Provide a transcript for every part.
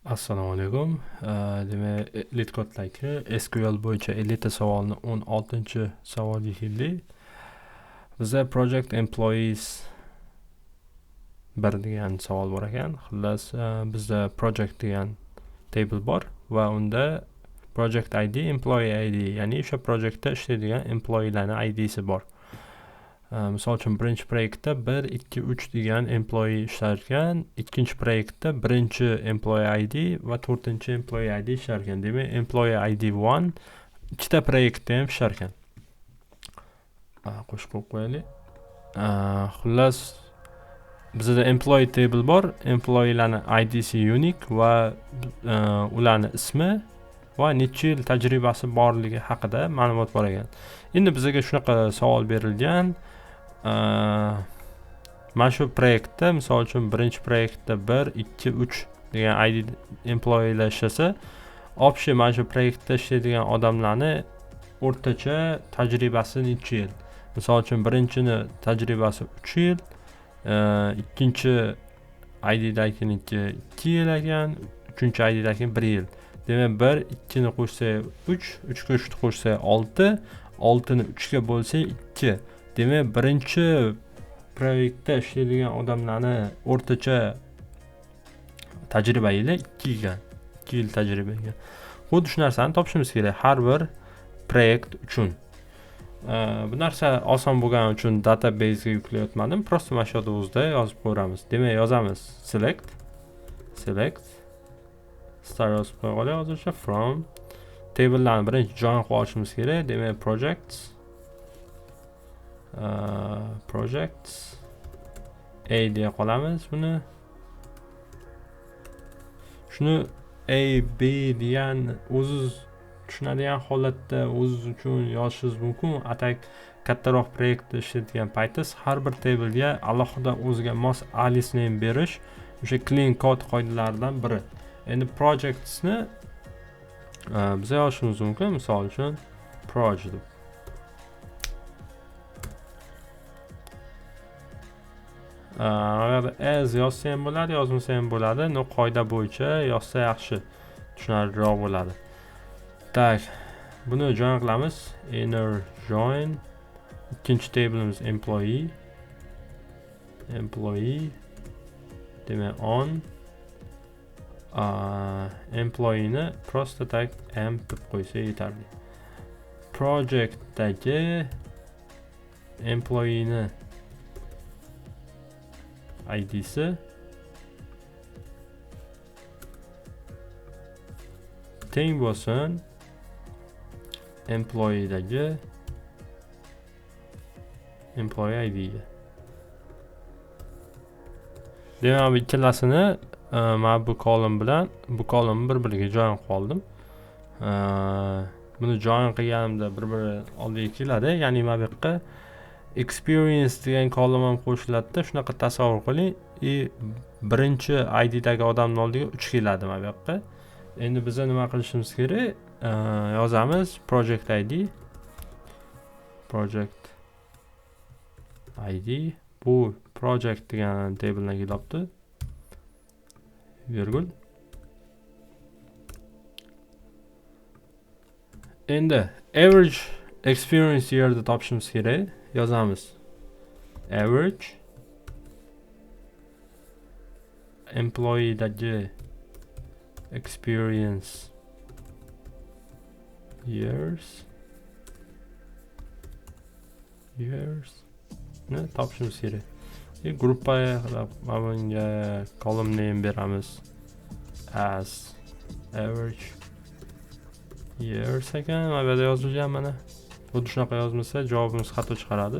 Assalomu alaykum. Demak, LeetCode'dagi SQL bo'yicha 50 ta savolni 16-savolga keldik. Bizda project employees 1 degan savol bor ekan. Xullas, bizda project degan table bor va unda project ID, employee ID, ya'ni o'sha projektda ishlaydigan employeelarning ID'si bor. Misol uchun birinchi proyektda 1, 2, 3 degan employee ishlar ekan, ikkinchi proyektda birinchi employee ID va to'rtinchi employee ID ishlar ekan. Demak, employee ID 1 ikkita proyektda ham ishlar ekan. Qo'shib qo'yaylik. Xullas, bizda employee table bor, employeelarning ID'si unique va ularning ismi va necha yil tajribasi borligi haqida ma'lumot bor ekan. Endi bizga shunaqa savol berilgan. Mana shu proyektda, misol uchun birinchi proyektda 1, 2, 3 degan ID employeelar ishlasa, общий mana shu proyektda ishlaydigan odamlarni o'rtacha tajribasi necha yil? Misol uchun birinchini tajribasi 3 yil, ikkinchi ID'daginiki 2 yil ekan, uchinchi ID'dagini 1 yil. Demak, 1, 2 ni qo'shsa 3, 3 ga 3 qo'shsa 6, 6 ni 3 ga bo'lsa 2. Demak, birinchi proyektda ishlaydigan odamlarni o'rtacha tajriba yili 2 ekan. 2 yil tajriba ekan. Xuddi shu narsani topishimiz kerak har bir proyekt uchun. Bu narsa oson bo'lgani uchun database ga yuklayotmadim. Prosta mana shu yerda o'zida yozib qo'yamiz. Demak, yozamiz select star yozib qo'yaylik hozircha from table'larni birinchi join qilib olishimiz kerak. Demak, projects A deya qolamiz buni. Shuni A, B degan o'ziz tushunadigan holatda o'ziz uchun yozishingiz mumkin. Atak kattaroq proyektda ishlaydigan paytingiz har bir table'ga alohida o'ziga mos alias name berish o'sha clean code qoidalaridan biri. Endi projectsni biz yozishimiz mumkin. Misol uchun project as yozsa ham bo'ladi, yozmasa ham bo'ladi. Qoida bo'yicha yozsa yaxshi, tushunarliroq bo'ladi. Tak, buni join qilamiz. Inner join. Ikkinchi table'imiz employee. Demak, on. Employee'ni prosta tak m deb qo'ysa yetarli. Projectdagi employee'ni ID'si teng bo'lsin employee'dagi employee ID'ga. Demak, bu ikkalasini men bu column bilan bu column bir-biriga join qildim. Buni join qilganimda bir-biri oldiga keladi. Ya'ni men bu yerga experience degan column ham qo'shiladi. Shunaqa tasavvur qiling. Birinchi ID'dagi odamning oldiga 3 keladi mana bu yoqqa. Endi biz nima qilishimiz kerak? Yozamiz project ID. Bu project degan tabledan kelibdi. Virgul. Endi average experience yerda topishimiz kerak. Yozamiz average employee'dagi experience years ne topishimiz kerak. Gruppaga bunga column name beramiz as average years ekan. Mana bu yerda yozilgan mana. Xuddi shunaqa yozmasa javobimiz xato chiqaradi.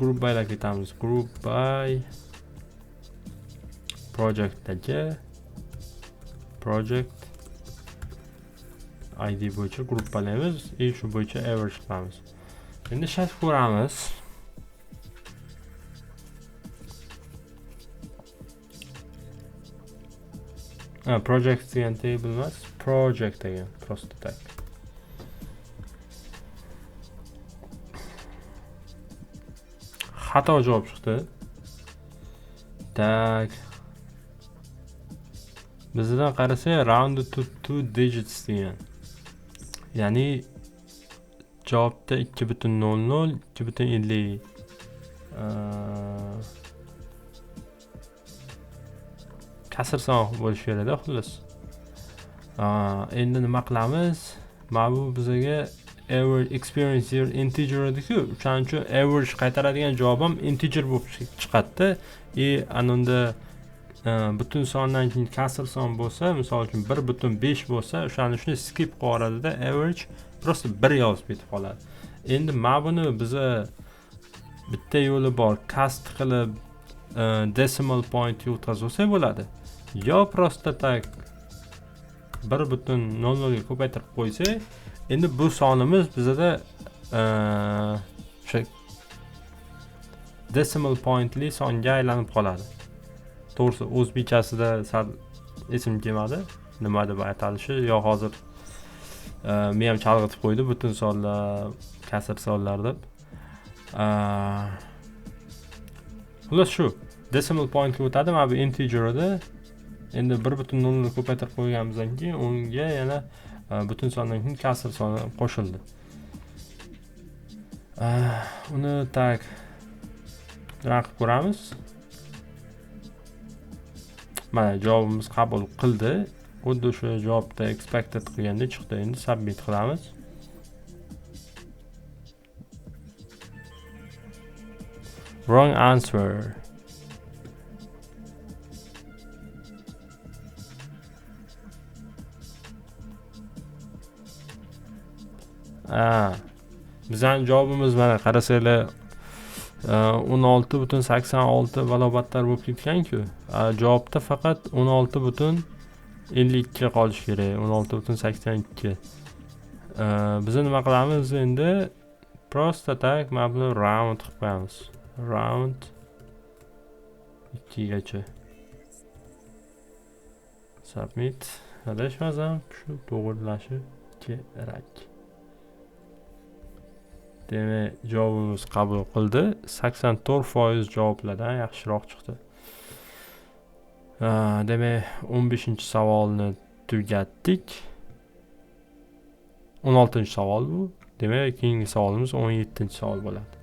Group by'larga ketamiz. Group by projectdagi project ID bo'yicha group by'laymiz. Shu bo'yicha average qilamiz. Endi shart ko'ramiz. Project degan table emas, project degan prosta tak. Xato javob chiqdi. Tak. Bizdan qarasak rounded to 2 digits degan. Ya'ni javobda 2.00, 2.50 kasr son bo'lishi kerak-da xullas. Endi nima qilamiz? Mana bu bizga average experience year integer edi-ku, o'shaning uchun average qaytaradigan javob ham integer bo'lib chiqadi. Anunda butun sondan keyin kasr son bo'lsa, misol uchun 1.5 bo'lsa, o'shaning uchun skip qilib yuboradida, average просто 1 yozib ketib qoladi. Endi mana buni biza bitta yo'li bor, cast qilib decimal point o'tkazib olsak bo'ladi. Yo просто так 1.00 ga ko'paytirib qo'ysak, endi bu sonimiz bizada o'sha decimal pointli songa aylanib qoladi. To'g'risi o'zbekchasida sal esim kelmadi, nima deb aytilishi, yo hozir men ham chalg'itib qo'ydi butun sonlar, kasr sonlar deb. Xullas shu decimal point ga o'tadi, mana bu integer edi. Endi 1.00 ko'paytirib qo'yganimizdan keyin unga yana butun sondan keyin kasr soni qo'shildi. Uni tak rad qilib ko'ramiz. Mana javobimiz qabul qildi. Xuddi o'sha javobda expected qilganda chiqdi. Endi submit qilamiz. Wrong answer. Bizning javobimiz mana qarasanglar 16.86 balobatlar bo'lib ketgan-ku. Javobda faqat 16.52 qolish kerak, 16.82. Biz nima qilamiz endi? Просто так mana buni round qilib qo'yamiz. Round 2 gacha. Submit. Adashmasam shu to'g'rilashi kerak. Demak, javobimiz qabul qildi. 84% javoblardan yaxshiroq chiqdi. Demak, 15-savolni tugatdik. 16-savol bu. Demak, keyingi savolimiz 17-savol bo'ladi.